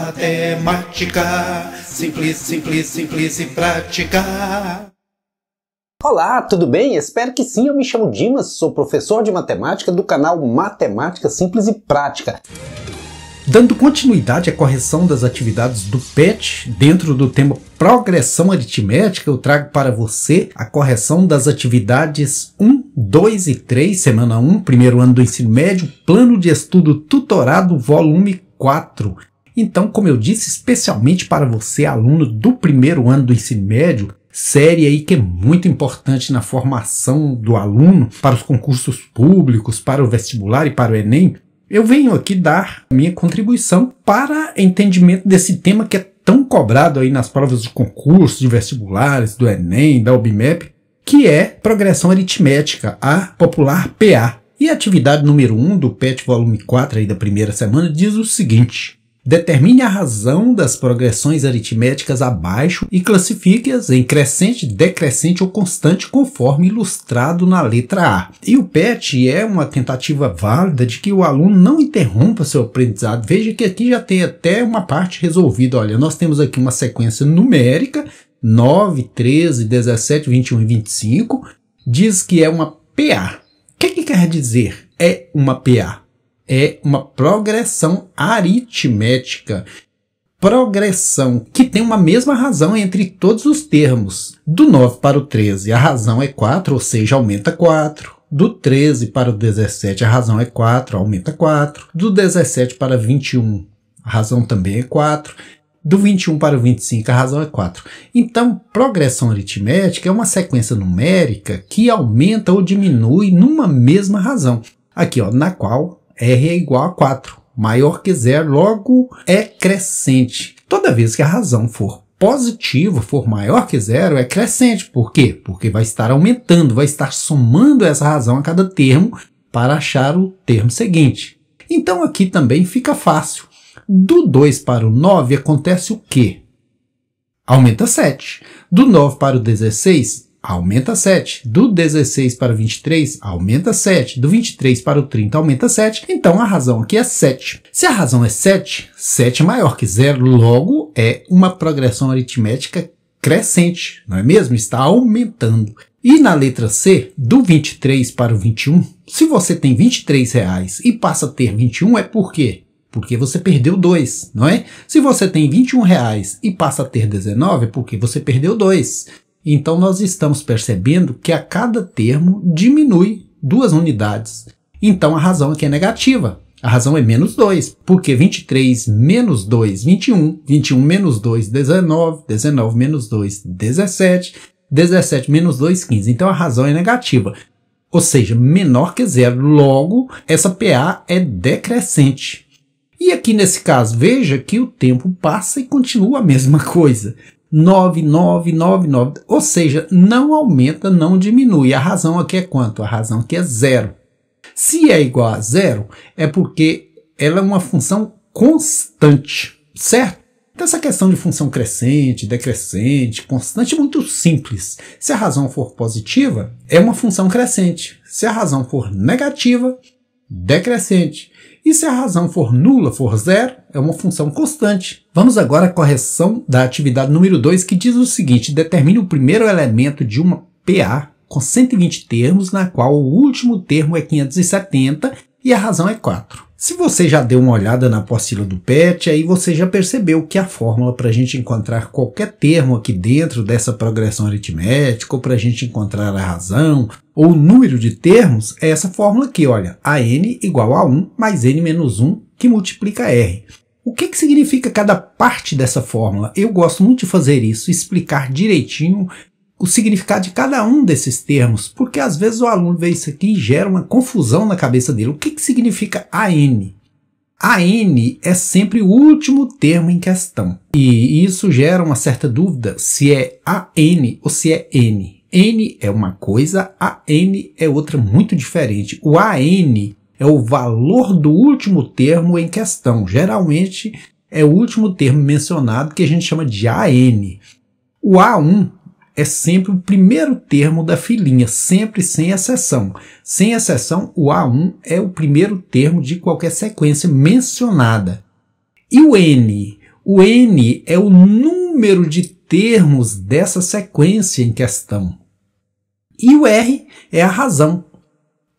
Matemática, simples, simples, simples e prática. Olá, tudo bem? Espero que sim, eu me chamo Dimas, sou professor de matemática do canal Matemática Simples e Prática. Dando continuidade à correção das atividades do PET, dentro do tema Progressão Aritmética, eu trago para você a correção das atividades 1, 2 e 3, semana 1, primeiro ano do ensino médio, plano de estudo tutorado, volume 4. Então, como eu disse, especialmente para você, aluno do primeiro ano do ensino médio, série aí que é muito importante na formação do aluno para os concursos públicos, para o vestibular e para o Enem, eu venho aqui dar minha contribuição para entendimento desse tema que é tão cobrado aí nas provas de concursos, de vestibulares, do Enem, da OBMEP, que é progressão aritmética, a popular PA. E a atividade número 1 do PET volume 4 aí da primeira semana diz o seguinte: determine a razão das progressões aritméticas abaixo e classifique-as em crescente, decrescente ou constante conforme ilustrado na letra A. E o PET é uma tentativa válida de que o aluno não interrompa seu aprendizado. Veja que aqui já tem até uma parte resolvida. Olha, nós temos aqui uma sequência numérica, 9, 13, 17, 21 e 25. Diz que é uma PA. O que quer dizer é uma PA? É uma progressão aritmética. Progressão que tem uma mesma razão entre todos os termos. Do 9 para o 13, a razão é 4, ou seja, aumenta 4. Do 13 para o 17, a razão é 4, aumenta 4. Do 17 para 21, a razão também é 4. Do 21 para o 25, a razão é 4. Então, progressão aritmética é uma sequência numérica que aumenta ou diminui numa mesma razão. Aqui, ó, na qual R é igual a 4, maior que 0, logo é crescente. Toda vez que a razão for positiva, for maior que 0, é crescente. Por quê? Porque vai estar aumentando, vai estar somando essa razão a cada termo para achar o termo seguinte. Então aqui também fica fácil. Do 2 para o 9 acontece o quê? Aumenta 7. Do 9 para o 16, aumenta 7. Do 16 para o 23, aumenta 7. Do 23 para o 30, aumenta 7. Então, a razão aqui é 7. Se a razão é 7, 7 é maior que 0, logo é uma progressão aritmética crescente, não é mesmo? Está aumentando. E na letra C, do 23 para o 21, se você tem R$23 e passa a ter 21, é por quê? Porque você perdeu 2, não é? Se você tem R$21 e passa a ter 19, é porque você perdeu 2. Então, nós estamos percebendo que a cada termo diminui 2 unidades. Então, a razão aqui é negativa. A razão é menos 2, porque 23 menos 2, 21. 21 menos 2, 19. 19 menos 2, 17. 17 menos 2, 15. Então, a razão é negativa. Ou seja, menor que 0. Logo, essa PA é decrescente. E aqui nesse caso, veja que o tempo passa e continua a mesma coisa. 9, 9, 9, 9, ou seja, não aumenta, não diminui. A razão aqui é quanto? A razão aqui é 0. Se é igual a 0, é porque ela é uma função constante, certo? Então essa questão de função crescente, decrescente, constante é muito simples. Se a razão for positiva, é uma função crescente. Se a razão for negativa, decrescente. E se a razão for nula, for 0, é uma função constante. Vamos agora à correção da atividade número 2, que diz o seguinte: determine o primeiro elemento de uma PA com 120 termos, na qual o último termo é 570 e a razão é 4. Se você já deu uma olhada na apostila do PET, aí você já percebeu que a fórmula para a gente encontrar qualquer termo aqui dentro dessa progressão aritmética, ou para a gente encontrar a razão, ou o número de termos, é essa fórmula aqui, olha, AN igual a 1 mais N menos 1, que multiplica R. O que significa cada parte dessa fórmula? Eu gosto muito de fazer isso, explicar direitinho o significado de cada um desses termos, porque às vezes o aluno vê isso aqui e gera uma confusão na cabeça dele. O que significa AN? AN é sempre o último termo em questão, e isso gera uma certa dúvida se é AN ou se é N. N é uma coisa, AN é outra muito diferente. O AN é o valor do último termo em questão. Geralmente é o último termo mencionado que a gente chama de AN. O A1 é sempre o primeiro termo da filinha, sempre sem exceção. Sem exceção, o A1 é o primeiro termo de qualquer sequência mencionada. E o N? O n é o número de termos dessa sequência em questão. E o r é a razão.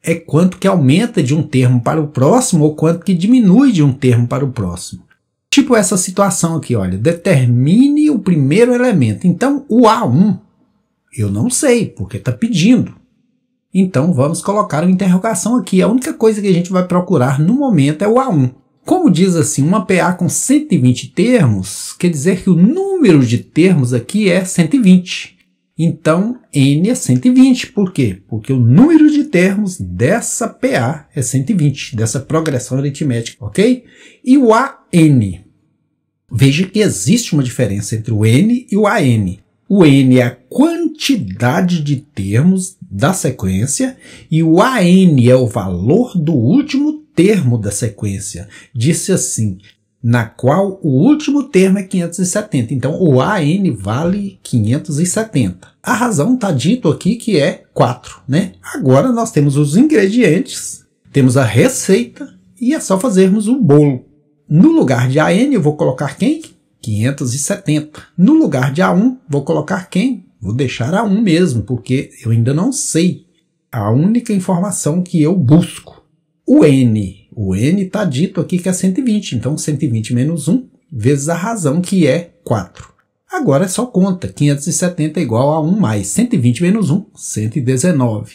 É quanto que aumenta de um termo para o próximo ou quanto que diminui de um termo para o próximo. Tipo essa situação aqui, olha, determine o primeiro elemento. Então, o A1, eu não sei, porque está pedindo. Então, vamos colocar uma interrogação aqui. A única coisa que a gente vai procurar no momento é o A1. Como diz assim, uma PA com 120 termos, quer dizer que o número de termos aqui é 120. Então, N é 120. Por quê? Porque o número de termos dessa PA é 120, dessa progressão aritmética, ok? E o AN. Veja que existe uma diferença entre o N e o AN. O N é a quantidade de termos da sequência e o AN é o valor do último termo da sequência. Disse assim, na qual o último termo é 570. Então, o AN vale 570. A razão está dito aqui que é 4, né? Agora nós temos os ingredientes, temos a receita e é só fazermos o bolo. No lugar de AN eu vou colocar quem? 570. No lugar de A1 vou colocar quem? Vou deixar A1 mesmo, porque eu ainda não sei. A única informação que eu busco. O N está dito aqui que é 120, então 120 menos 1 vezes a razão, que é 4. Agora é só conta, 570 é igual a 1 mais 120 menos 1, 119.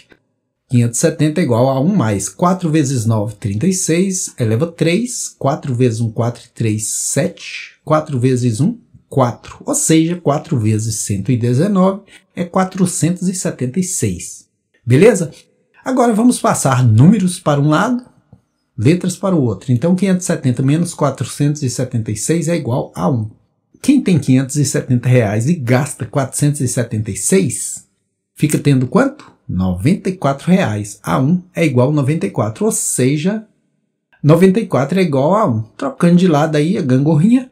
570 é igual a 1 mais 4 vezes 9, 36, eleva 3, 4 vezes 1, 4 e 3, 7, 4 vezes 1, 4, ou seja, 4 vezes 119 é 476. Beleza? Agora vamos passar números para um lado, letras para o outro. Então, 570 menos 476 é igual a 1. Quem tem R$570 e gasta 476, fica tendo quanto? R$94. A1 é igual a 94, ou seja, 94 é igual a 1. Trocando de lado aí a gangorrinha,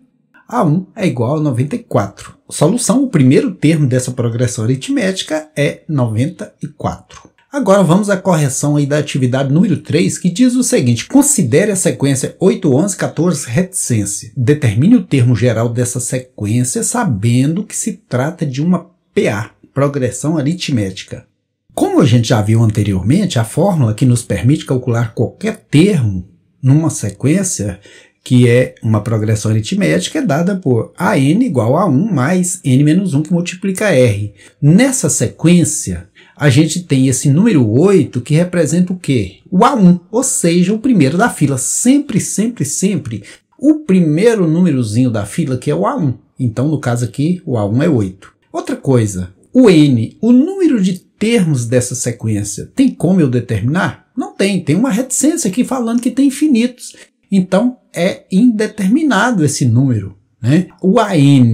A1 é igual a 94. Solução, o primeiro termo dessa progressão aritmética é 94. Agora vamos à correção aí da atividade número 3, que diz o seguinte: considere a sequência 8, 11, 14 reticência. Determine o termo geral dessa sequência sabendo que se trata de uma PA, progressão aritmética. Como a gente já viu anteriormente, a fórmula que nos permite calcular qualquer termo numa sequência, que é uma progressão aritmética, é dada por AN igual a 1 mais N menos 1, que multiplica R. Nessa sequência, a gente tem esse número 8 que representa o quê? O A1, ou seja, o primeiro da fila. Sempre, sempre, sempre o primeiro númerozinho da fila, que é o A1. Então, no caso aqui, o A1 é 8. Outra coisa, o N, o número de termos dessa sequência, tem como eu determinar? Não tem. Tem uma reticência aqui falando que tem infinitos. Então, é indeterminado esse número, né? O AN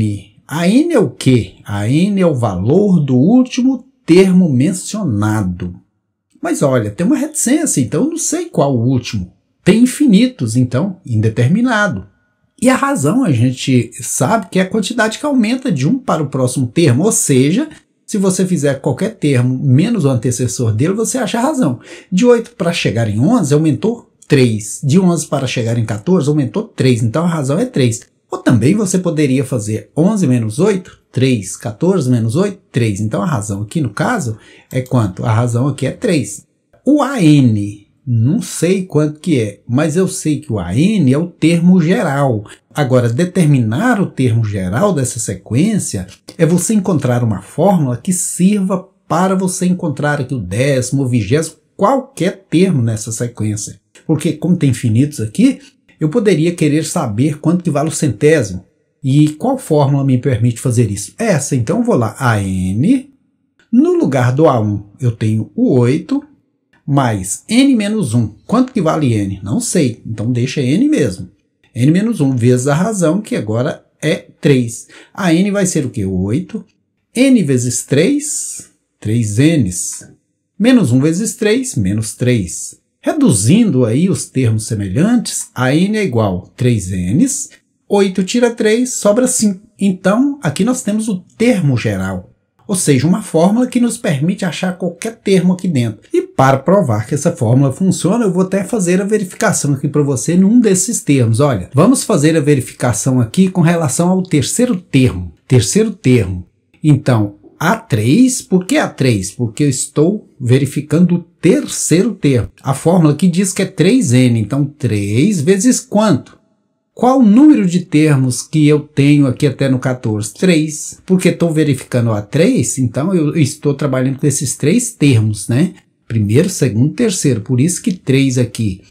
é o quê? AN é o valor do último termo mencionado. Mas olha, tem uma reticência, então eu não sei qual o último. Tem infinitos, então indeterminado. E a razão a gente sabe que é a quantidade que aumenta de um para o próximo termo, ou seja, se você fizer qualquer termo menos o antecessor dele, você acha a razão. De 8 para chegar em 11 aumentou 3. De 11 para chegar em 14 aumentou 3, então a razão é 3. Ou também você poderia fazer 11 menos 8, 3. 14 menos 8, 3. Então a razão aqui no caso é quanto? A razão aqui é 3. O AN, não sei quanto que é, mas eu sei que o AN é o termo geral. Agora, determinar o termo geral dessa sequência é você encontrar uma fórmula que sirva para você encontrar aqui o 10º, o 20º, qualquer termo nessa sequência. Porque como tem infinitos aqui, eu poderia querer saber quanto que vale o centésimo. E qual fórmula me permite fazer isso? Essa, então eu vou lá, AN, no lugar do A1 eu tenho o 8, mais N menos 1. Quanto que vale N? Não sei, então deixa N mesmo. N menos 1 vezes a razão, que agora é 3. A N vai ser o quê? 8. N vezes 3, 3Ns. Menos 1 vezes 3, menos 3. Reduzindo aí os termos semelhantes, a N é igual a 3Ns, 8 tira 3, sobra 5. Então, aqui nós temos o termo geral. Ou seja, uma fórmula que nos permite achar qualquer termo aqui dentro. E para provar que essa fórmula funciona, eu vou até fazer a verificação aqui para você num desses termos. Olha, vamos fazer a verificação aqui com relação ao terceiro termo. Terceiro termo. Então, A3, por que A3? Porque eu estou verificando o terceiro termo. A fórmula aqui diz que é 3n, então 3 vezes quanto? Qual o número de termos que eu tenho aqui até no 14? 3. Porque estou verificando A3, então eu estou trabalhando com esses 3 termos, né? Primeiro, segundo, terceiro. Por isso que 3 aqui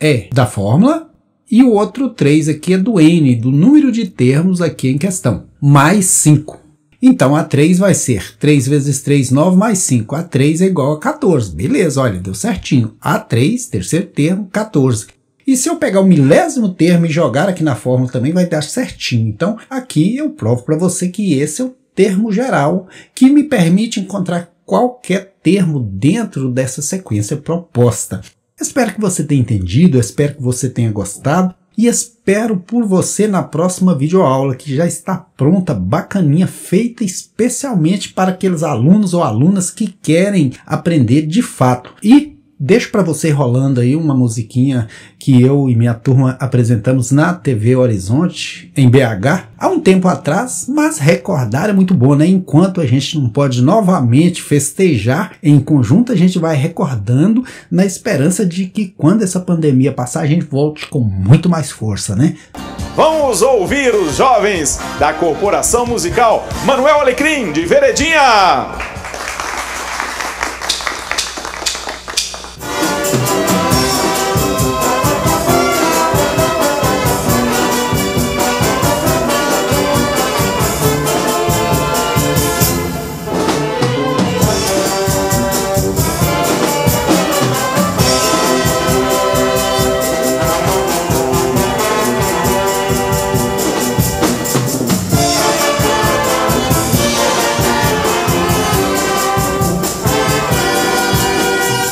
é da fórmula e o outro 3 aqui é do n, do número de termos aqui em questão. Mais 5. Então, A3 vai ser 3 vezes 3, 9, mais 5. A3 é igual a 14. Beleza, olha, deu certinho. A3, terceiro termo, 14. E se eu pegar o milésimo termo e jogar aqui na fórmula também vai dar certinho. Então, aqui eu provo para você que esse é o termo geral que me permite encontrar qualquer termo dentro dessa sequência proposta. Espero que você tenha entendido, espero que você tenha gostado. E espero por você na próxima videoaula, que já está pronta, bacaninha, feita especialmente para aqueles alunos ou alunas que querem aprender de fato. E deixo para você rolando aí uma musiquinha que eu e minha turma apresentamos na TV Horizonte, em BH, há um tempo atrás, mas recordar é muito bom, né? Enquanto a gente não pode novamente festejar em conjunto, a gente vai recordando na esperança de que quando essa pandemia passar, a gente volte com muito mais força, né? Vamos ouvir os jovens da Corporação Musical Manuel Alecrim, de Veredinha!